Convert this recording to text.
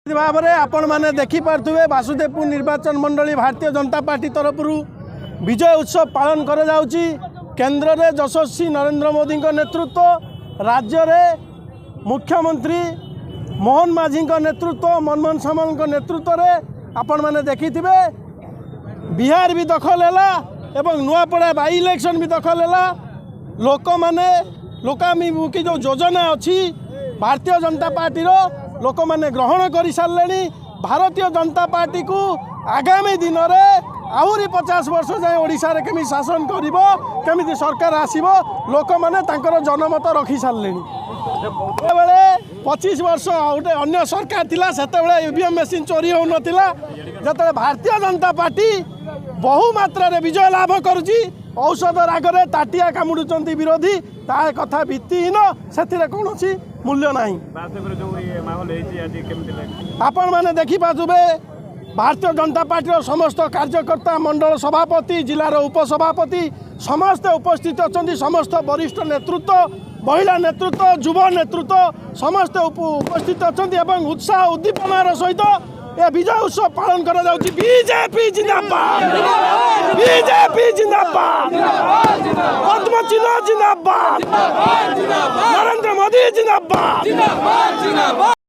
भाव में आपण मैंने देखिपे वासुदेवपुर निर्वाचन मंडली भारतीय जनता पार्टी तरफ विजय उत्सव पालन कर केंद्र में यशस्वी नरेंद्र मोदी नेतृत्व राज्य में मुख्यमंत्री मोहन माझी नेतृत्व मनमोहन सामंत नेतृत्व में आपण मैंने देखि बिहार भी दखल है नुआपड़ा बाई इलेक्शन भी दखल है लोक मैंने लोकाभिमुखी जो योजना अच्छी भारतीय जनता पार्टी लोक मैंने ग्रहण कर सारे भारतीय जनता पार्टी को आगामी दिन में आहरी 50 वर्ष जाए ओडिशा रे केमी शासन करिवो केमी सरकार आसीबो लोक मैंने जनमत रखी सारे बेले 25 वर्ष गोटे अन्य सरकार थिला सेते ईवीएम मशीन चोरी हो नथिला जते भारतीय जनता पार्टी बहु मात्रा रे विजय लाभ करुची औषध रागरे ताटिया कामुडुचंती विरोधी ता कथा भित्तिहीन से कौन मूल्य नहीं। आपण मैंने देखी पाजुबे भारतीय जनता पार्टी समस्त कार्यकर्ता मंडल सभापति जिलार उपसभापति समस्त उपस्थित अच्छा समस्त वरिष्ठ नेतृत्व महिला नेतृत्व युव नेतृत्व समस्त उपस्थित अच्छा उत्साह उद्दीपनार सहित ये विजय उत्सव पालन करा बीजेपी जिंदाबाद बीजेपी जिंदाबाद पद्म चिन्ह जिंदाबाद नरेंद्र मोदी जिंदाबाद।